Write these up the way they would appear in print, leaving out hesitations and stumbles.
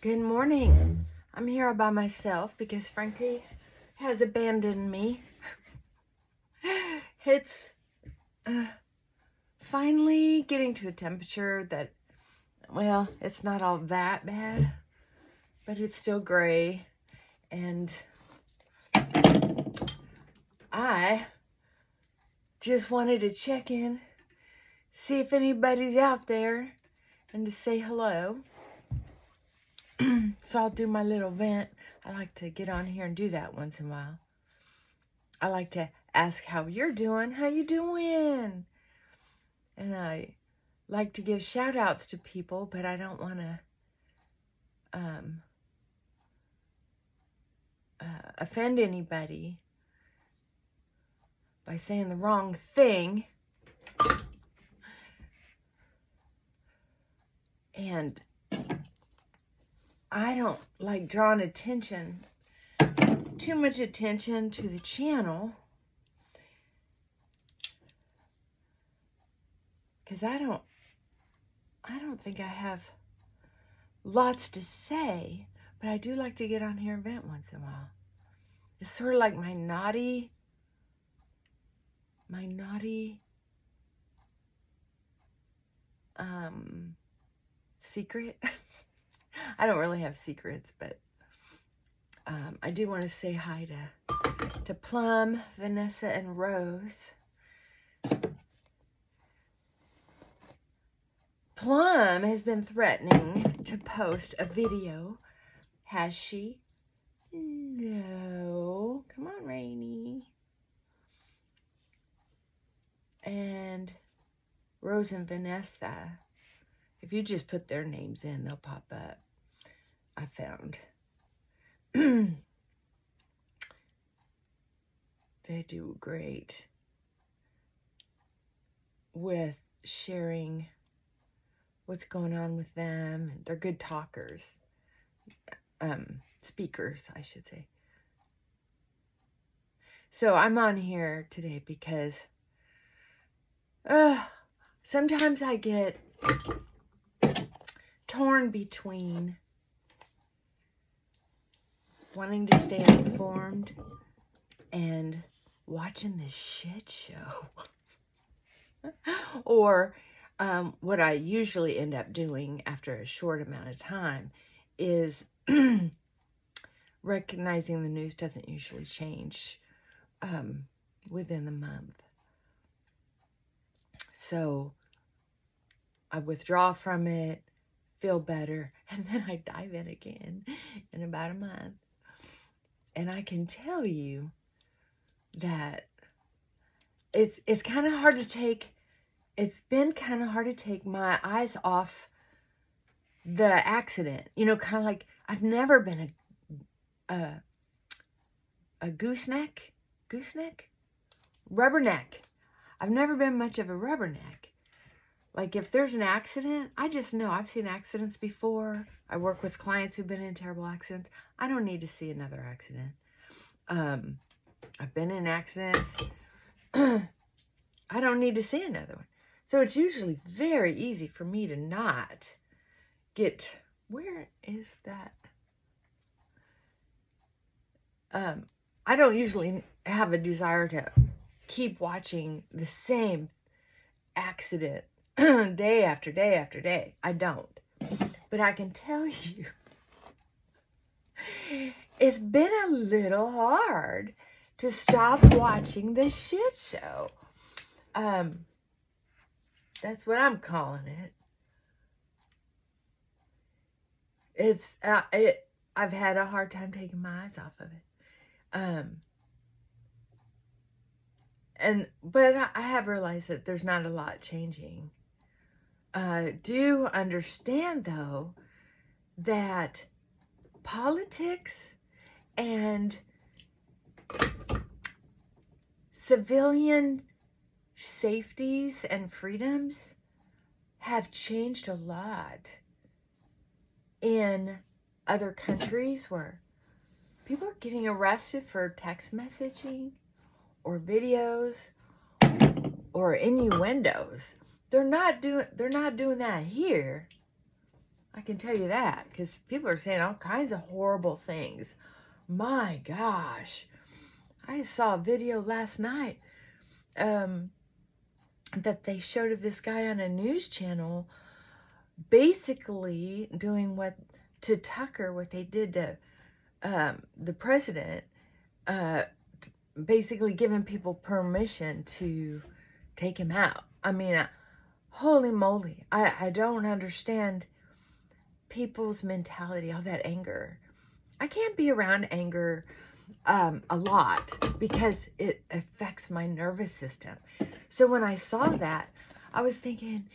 Good morning. I'm here all by myself because Frankie has abandoned me. It's finally getting to a temperature that, well, it's not all that bad, but it's still gray. And I just wanted to check in, see if anybody's out there, and to say hello. So I'll do my little vent. I like to get on here and do that once in a while. I like to ask how you're doing. How you doing? And I like to give shout outs to people, but I don't want to offend anybody by saying the wrong thing. And I don't like drawing attention, too much attention to the channel, because I don't think I have lots to say, but I do like to get on here and vent once in a while. It's sort of like my naughty secret. I don't really have secrets, but I do want to say hi to Plum, Vanessa, and Rose. Plum has been threatening to post a video. Has she? No. Come on, Rainy. And Rose and Vanessa, if you just put their names in, they'll pop up. I found. They do great with sharing what's going on with them. They're good talkers. Speakers, I should say. So I'm on here today because sometimes I get torn between wanting to stay informed and watching this shit show. Or what I usually end up doing after a short amount of time is recognizing the news doesn't usually change within the month. So I withdraw from it, feel better, and then I dive in again in about a month. And I can tell you that it's kind of hard to take. It's been kind of hard to take my eyes off the accident. You know, kind of like I've never been a gooseneck, rubberneck. I've never been much of a rubberneck. Like if there's an accident, I just know. I've seen accidents before. I work with clients who've been in terrible accidents. I don't need to see another accident. I've been in accidents. I don't need to see another one. So it's usually very easy for me to not get, where is that? I don't usually have a desire to keep watching the same accident day after day after day. I don't. But I can tell you, it's been a little hard to stop watching this shit show. That's what I'm calling it. It's I've had a hard time taking my eyes off of it. But I have realized that there's not a lot changing. Do understand though that politics and civilian safeties and freedoms have changed a lot in other countries where people are getting arrested for text messaging or videos or innuendos. They're not doing that here. I can tell you that, because people are saying all kinds of horrible things. My gosh. I saw a video last night that they showed of this guy on a news channel basically doing what to Tucker, what they did to the president, basically giving people permission to take him out. I mean, holy moly. I don't understand people's mentality, all that anger. I can't be around anger a lot because it affects my nervous system. So when I saw that, I was thinking,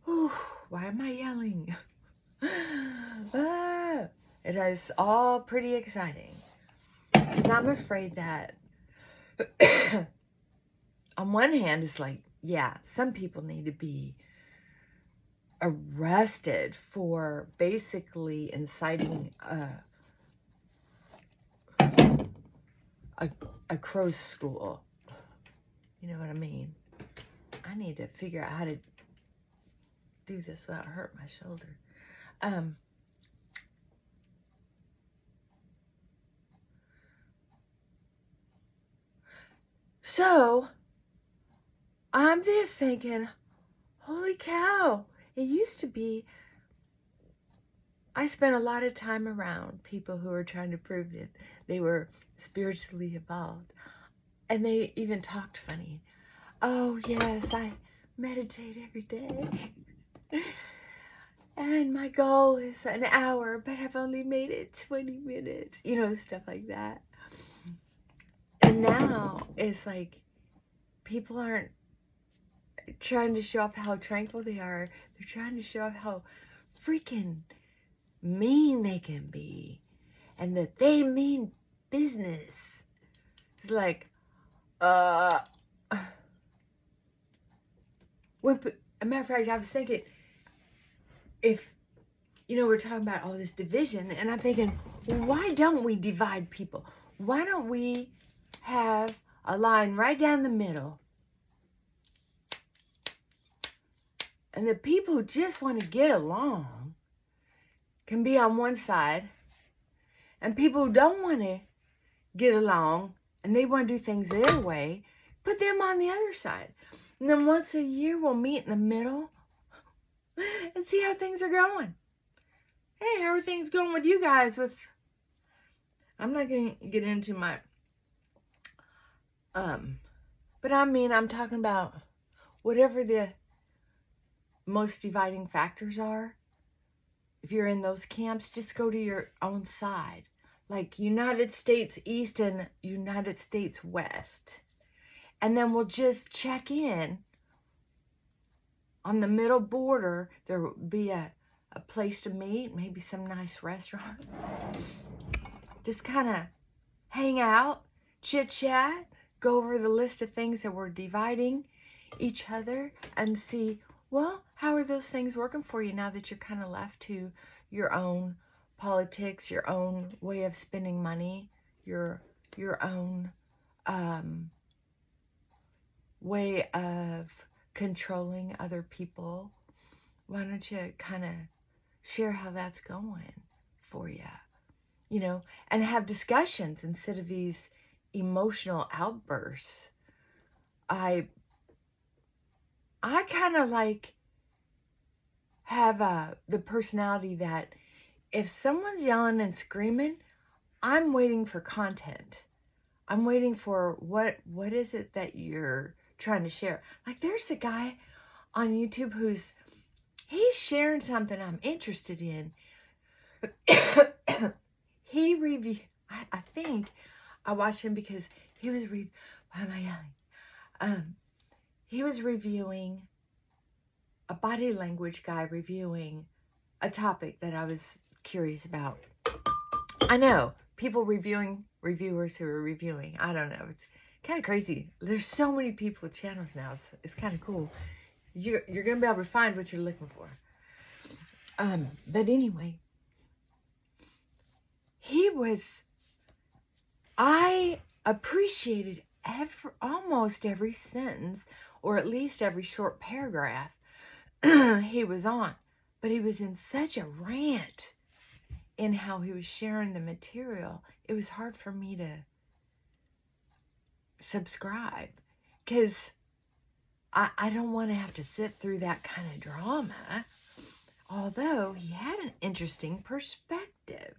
ooh, why am I yelling? It is all pretty exciting because I'm afraid that on one hand, it's like, yeah, some people need to be arrested for basically inciting a crow school. You know what I mean? I need to figure out how to do this without hurting my shoulder. So I'm just thinking, holy cow, it used to be, I spent a lot of time around people who were trying to prove that they were spiritually evolved. And they even talked funny. Oh, yes, I meditate every day. And my goal is an hour, but I've only made it 20 minutes. You know, stuff like that. And now it's like people aren't trying to show off how tranquil they are. They're trying to show off how freaking mean they can be. And that they mean business. It's like, when, a matter of fact, I was thinking, if, you know, we're talking about all this division, and I'm thinking, well, why don't we divide people? Why don't we have a line right down the middle? And the people who just want to get along can be on one side, and people who don't want to get along and they want to do things their way, put them on the other side. And then once a year, we'll meet in the middle and see how things are going. Hey, how are things going with you guys? I'm not going to get into my, but I mean, I'm talking about whatever the most dividing factors are. If you're in those camps, just go to your own side. Like United States East and United States West. And then we'll just check in on the middle border. There will be a place to meet, maybe some nice restaurant. Just kind of hang out, chit-chat, go over the list of things that we're dividing each other and see, well, how are those things working for you now that you're kind of left to your own politics, your own way of spending money, your own way of controlling other people? Why don't you kind of share how that's going for you? You know, and have discussions instead of these emotional outbursts. I kind of like have the personality that if someone's yelling and screaming, I'm waiting for content. I'm waiting for what is it that you're trying to share. Like there's a guy on YouTube he's sharing something I'm interested in. He I think I watched him because he was why am I yelling? He was reviewing a body language guy reviewing a topic that I was curious about. I know people reviewers who are reviewing. I don't know. It's kind of crazy. There's so many people with channels now. It's kind of cool. You're going to be able to find what you're looking for. But anyway, I appreciated almost every sentence, or at least every short paragraph he was on. But he was in such a rant in how he was sharing the material. It was hard for me to subscribe because I don't want to have to sit through that kind of drama. Although he had an interesting perspective.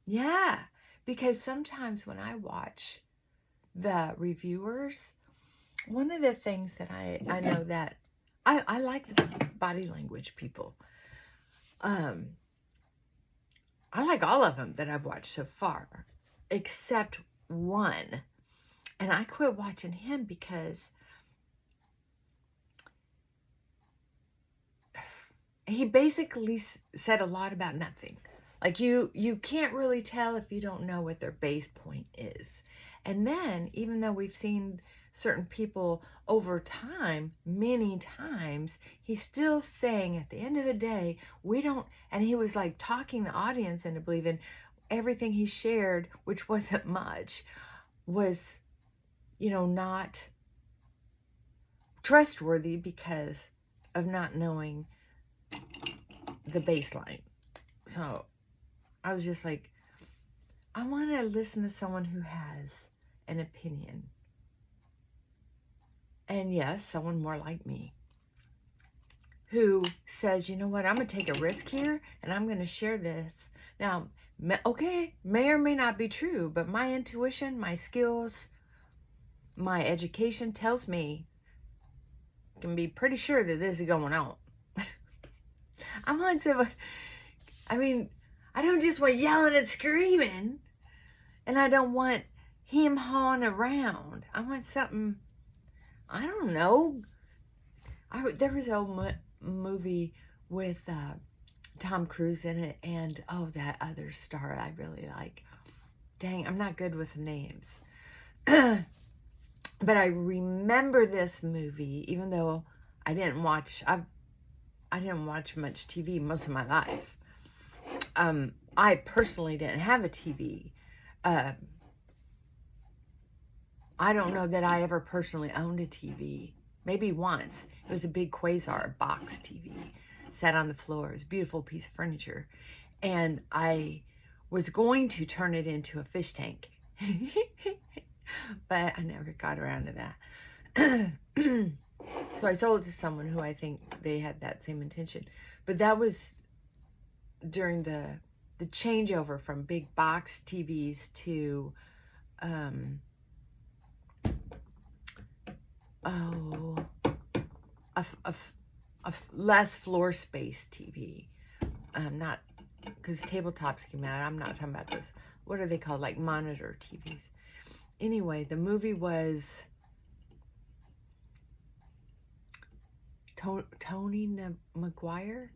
Yeah, because sometimes when I watch the reviewers, one of the things that I know that I like the body language people. I like all of them that I've watched so far, except one. And I quit watching him because he basically said a lot about nothing. Like you can't really tell if you don't know what their base point is. And then, even though we've seen certain people over time, many times, he's still saying at the end of the day, we don't, and he was like talking the audience into believing everything he shared, which wasn't much, was, not trustworthy because of not knowing the baseline. So I was just like, I want to listen to someone who has an opinion. And yes, someone more like me who says, you know what, I'm going to take a risk here and I'm going to share this. Now, okay, may or may not be true, but my intuition, my skills, my education tells me, I can be pretty sure that this is going on. I want someone, I don't just want yelling and screaming, and I don't want him hawing around. I want something, I don't know. There was a movie with Tom Cruise in it, and that other star I really like. Dang, I'm not good with names. But I remember this movie, even though I didn't watch much TV most of my life. I personally didn't have a TV. I don't know that I ever personally owned a TV. Maybe once. It was a big Quasar box TV. Sat on the floor. It was a beautiful piece of furniture. And I was going to turn it into a fish tank. But I never got around to that. So I sold it to someone who I think they had that same intention. But that was during the changeover from big box TVs to a less floor space TV. Not because tabletops came out. I'm not talking about those. What are they called? Like monitor TVs. Anyway, the movie was Tobey Maguire,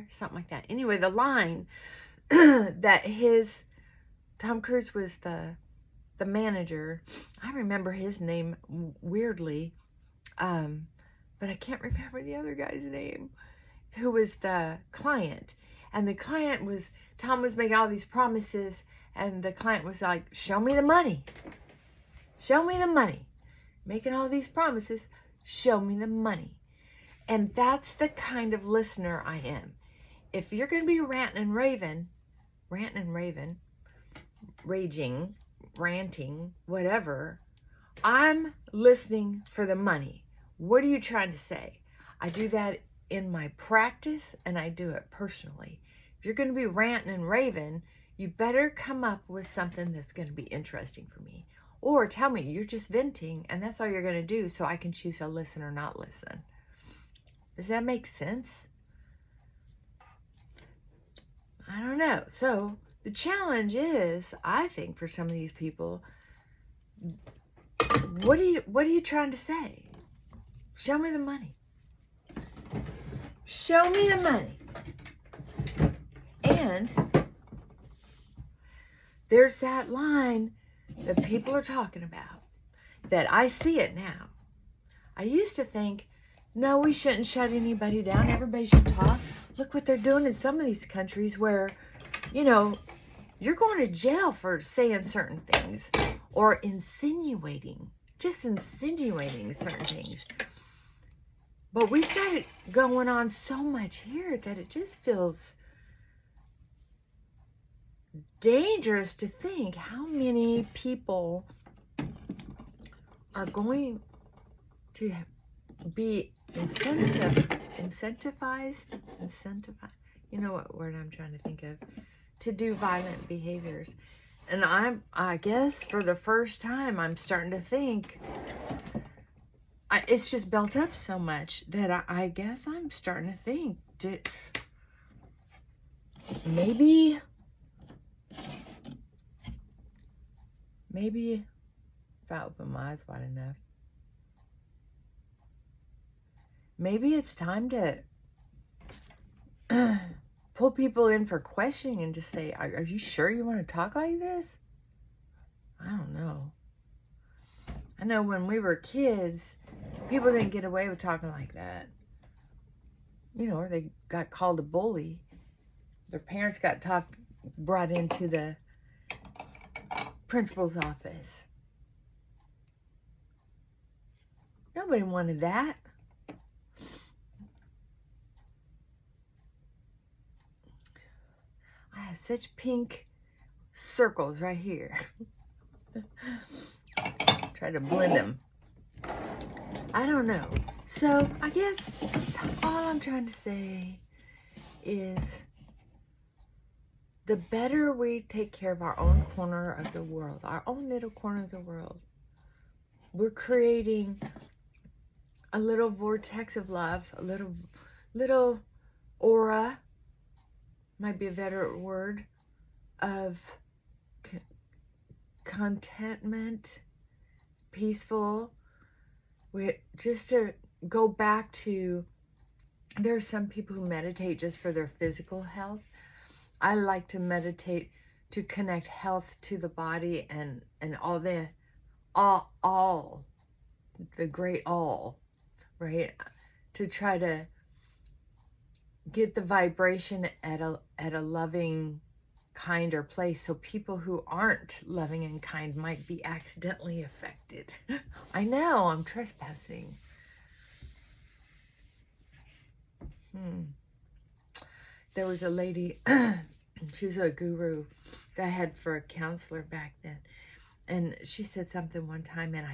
something like that. Anyway, the line that Tom Cruise was the manager. I remember his name weirdly, but I can't remember the other guy's name, who was the client. And the client was, Tom was making all these promises, and the client was like, show me the money. Show me the money. Making all these promises, show me the money. And that's the kind of listener I am. If you're going to be ranting, raging, ranting, whatever, I'm listening for the money. What are you trying to say? I do that in my practice, and I do it personally. If you're going to be ranting and raving, you better come up with something that's going to be interesting for me. Or tell me you're just venting, and that's all you're going to do, so I can choose to listen or not listen. Does that make sense? I don't know. So the challenge is, I think, for some of these people, what are you trying to say? Show me the money. Show me the money. And there's that line that people are talking about, that I see it now. I used to think, no, we shouldn't shut anybody down. Everybody should talk. Look what they're doing in some of these countries where, you're going to jail for saying certain things or insinuating certain things. But we've got it going on so much here that it just feels dangerous to think how many people are going to be incentivized, you know what word I'm trying to think of, to do violent behaviors. And I guess for the first time, I'm starting to think, it's just built up so much that I guess I'm starting to think, maybe if I open my eyes wide enough, maybe it's time to pull people in for questioning and just say, are you sure you want to talk like this? I don't know. I know when we were kids, people didn't get away with talking like that. You know, or they got called a bully. Their parents got brought into the principal's office. Nobody wanted that. I have such pink circles right here. Try to blend them. I don't know. So I guess all I'm trying to say is the better we take care of our own corner of the world, our own little corner of the world, we're creating a little vortex of love, a little aura, might be a better word, of contentment, peaceful. Just to go back to, there are some people who meditate just for their physical health. I like to meditate to connect health to the body and all the great all, right? To try to get the vibration at a loving, kinder place, so people who aren't loving and kind might be accidentally affected. I know, I'm trespassing. There was a lady, she's a guru that I had for a counselor back then, and she said something one time, and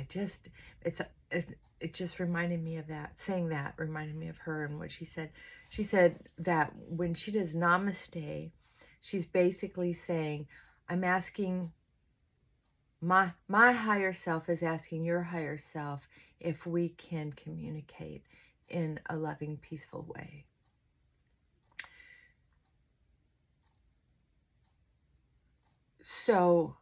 it just reminded me of that. Saying that reminded me of her and what she said. She said that when she does namaste, she's basically saying, I'm asking, my higher self is asking your higher self if we can communicate in a loving, peaceful way. So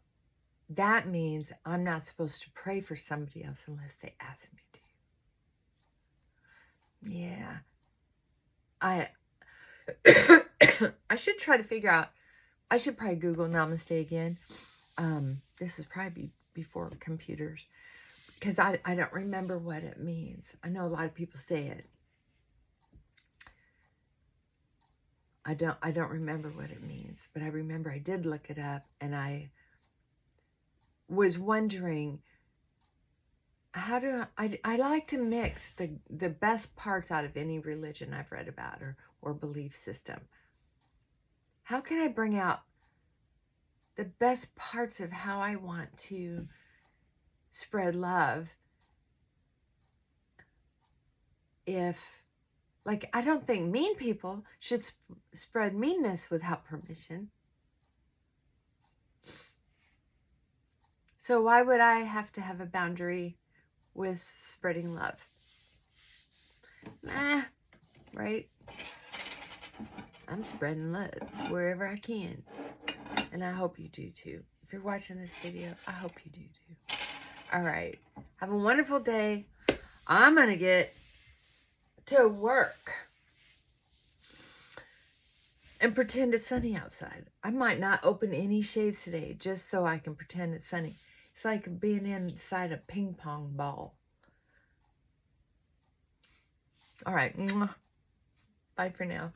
that means I'm not supposed to pray for somebody else unless they ask me to. Yeah. I should try to figure out, I should probably Google Namaste again. This is probably before computers, because I don't remember what it means. I know a lot of people say it. I don't remember what it means, but I remember I did look it up, and I was wondering, how do I like to mix the best parts out of any religion I've read about or belief system. How can I bring out the best parts of how I want to spread love? If, like, I don't think mean people should spread meanness without permission. So why would I have to have a boundary with spreading love? Right? I'm spreading love wherever I can. And I hope you do too. If you're watching this video, I hope you do too. All right. Have a wonderful day. I'm going to get to work and pretend it's sunny outside. I might not open any shades today just so I can pretend it's sunny. It's like being inside a ping pong ball. All right. Bye for now.